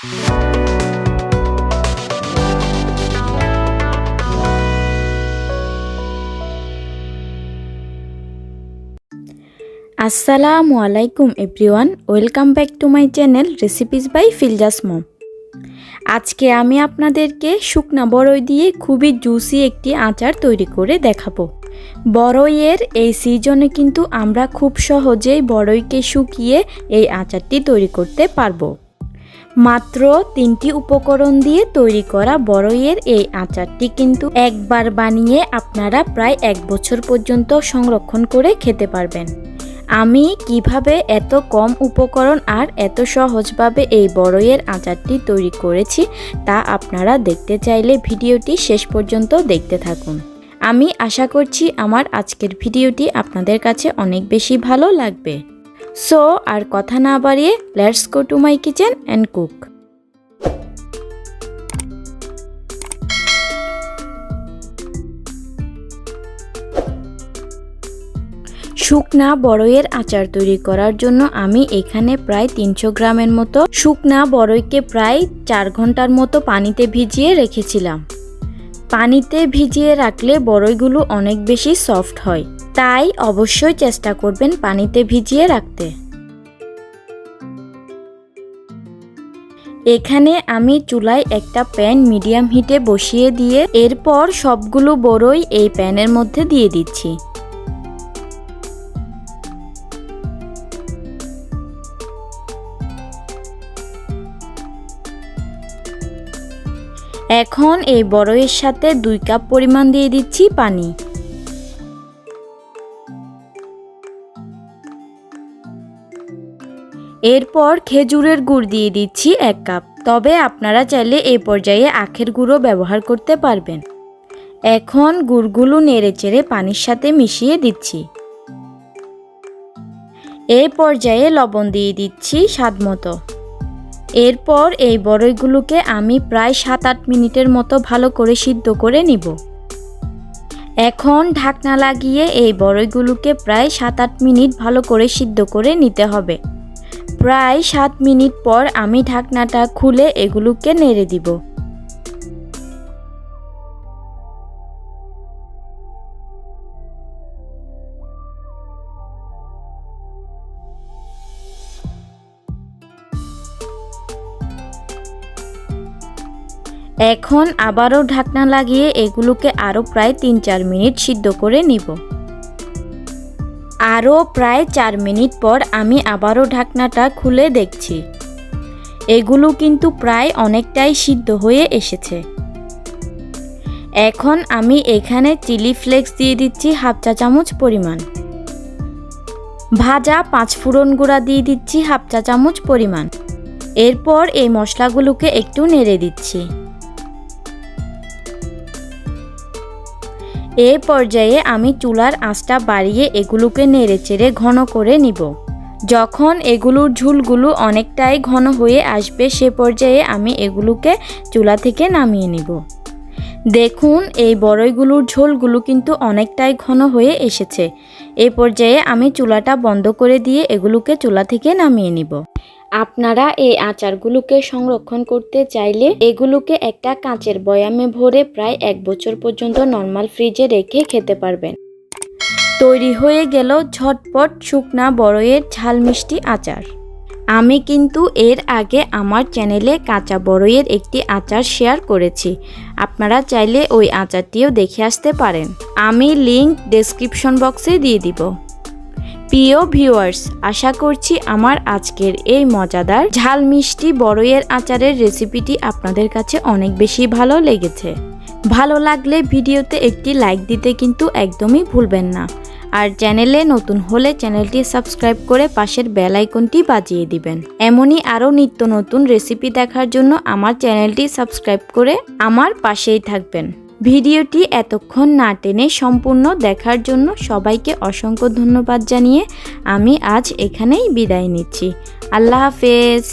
আসসালামু আলাইকুম everyone, welcome back to my channel recipes by Filza's mom. আজকে আমি আপনাদেরকে শুকনা বড়ই দিয়ে খুবই জুসি একটি আচার তৈরি করে দেখাবো। বড়ইয়ের এই সিজনে কিন্তু আমরা খুব সহজেই বড়ইকে শুকিয়ে এই আচারটি তৈরি করতে পারবো। মাত্র 3টি উপকরণ দিয়ে তৈরি করা বড়ইয়ের এই আচারটি কিন্তু একবার বানিয়ে আপনারা প্রায় 1 বছর পর্যন্ত সংরক্ষণ করে খেতে পারবেন। আমি কিভাবে এত কম উপকরণ আর এত সহজভাবে এই বড়ইয়ের আচারটি তৈরি করেছি তা আপনারা দেখতে চাইলে ভিডিওটি শেষ পর্যন্ত দেখতে থাকুন। আমি আশা করছি আমার আজকের ভিডিওটি আপনাদের কাছে অনেক বেশি ভালো লাগবে। সো আর কথা না বাড়িয়ে let's go to my kitchen and cook. শুকনা বড়ইয়ের আচার তৈরি করার জন্য আমি এখানে প্রায় 300 গ্রামের মতো শুকনা বড়ইকে প্রায় 4 ঘন্টার মতো পানিতে ভিজিয়ে রেখেছিলাম। পানিতে ভিজিয়ে রাখলে বড়ইগুলো অনেক বেশি সফট হয়, তাই অবশ্যই চেষ্টা করবেন পানিতে ভিজিয়ে রাখতে। এখানে আমি চুলায় একটা প্যান মিডিয়াম হিটে বসিয়ে দিয়ে এরপর সবগুলো বড়ই এই প্যানের মধ্যে দিয়ে দিচ্ছি। এখন এই বড়ইয়ের সাথে 2 কাপ পরিমাণ দিয়ে দিচ্ছি পানি। এরপর খেজুরের গুড় দিয়ে দিচ্ছি 1 কাপ, তবে আপনারা চাইলে এই পর্যায়ে আখের গুঁড়ো ব্যবহার করতে পারবেন। এখন গুড়গুলো নেড়েচেড়ে পানির সাথে মিশিয়ে দিচ্ছি। এই পর্যায়ে লবণ দিয়ে দিচ্ছি স্বাদ মতো। এরপর এই বড়ইগুলোকে আমি প্রায় 7-8 মিনিটের মতো ভালো করে সিদ্ধ করে নিব। এখন ঢাকনা লাগিয়ে এই বড়ইগুলোকে প্রায় 7-8 মিনিট ভালো করে সিদ্ধ করে নিতে হবে। প্রায় 7 মিনিট পর আমি ঢাকনাটা খুলে এগুলোকে নেড়ে দিব। এখন আবারও ঢাকনা লাগিয়ে এগুলোকে আরও প্রায় 3-4 মিনিট সিদ্ধ করে নিব। আরও প্রায় 4 মিনিট পর আমি আবারও ঢাকনাটা খুলে দেখছি, এগুলো কিন্তু প্রায় অনেকটাই সিদ্ধ হয়ে এসেছে। এখন আমি এখানে চিলি ফ্লেক্স দিয়ে দিচ্ছি 1/2 চা চামচ পরিমাণ। ভাজা 5 ফোড়ন গুঁড়া দিয়ে দিচ্ছি 1/2 চা চামচ পরিমাণ। এরপর এই মশলাগুলোকে একটু নেড়ে দিচ্ছি। এই পর্যায়ে আমি চুলার আঁচটা বাড়িয়ে এগুলোকে নেড়েচেড়ে ঘন করে নিব। যখন এগুলোর ঝোলগুলো অনেকটাই ঘন হয়ে আসবে সে পর্যায়ে আমি এগুলোকে চুলা থেকে নামিয়ে নিব। দেখুন এই বড়ইগুলোর ঝোলগুলো কিন্তু অনেকটাই ঘন হয়ে এসেছে। এই পর্যায়ে আমি চুলাটা বন্ধ করে দিয়ে এগুলোকে চুলা থেকে নামিয়ে নিব। আপনারা এই আচারগুলোকে সংরক্ষণ করতে চাইলে এগুলোকে একটা কাঁচের বয়ামে ভরে প্রায় 1 বছর পর্যন্ত নরমাল ফ্রিজে রেখে খেতে পারবেন। তৈরি হয়ে গেল ঝটপট শুকনা বড়ইয়ের ঝাল মিষ্টি আচার। আমি কিন্তু এর আগে আমার চ্যানেলে কাঁচা বড়ইয়ের একটি আচার শেয়ার করেছি, আপনারা চাইলে ওই আচারটিও দেখে আসতে পারেন। আমি লিংক ডেসক্রিপশন বক্সে দিয়ে দিব। প্রিয় ভিউয়ার্স, আশা করছি আমার আজকের এই মজাদার ঝাল মিষ্টি বড়ইয়ের আচারের রেসিপিটি আপনাদের কাছে অনেক বেশি ভালো লেগেছে। ভালো লাগলে ভিডিওতে একটি লাইক দিতে কিন্তু একদমই ভুলবেন না। আর চ্যানেলে নতুন হলে চ্যানেলটি সাবস্ক্রাইব করে পাশের বেল আইকনটি বাজিয়ে দিবেন। এমনই আরও নিত্য নতুন রেসিপি দেখার জন্য আমার চ্যানেলটি সাবস্ক্রাইব করে আমার পাশেই থাকবেন। ভিডিওটি এতক্ষণ না টেনে সম্পূর্ণ দেখার জন্য সবাইকে অসংখ্য ধন্যবাদ জানিয়ে আমি আজ এখানেই বিদায় নিচ্ছি। আল্লাহ হাফেজ।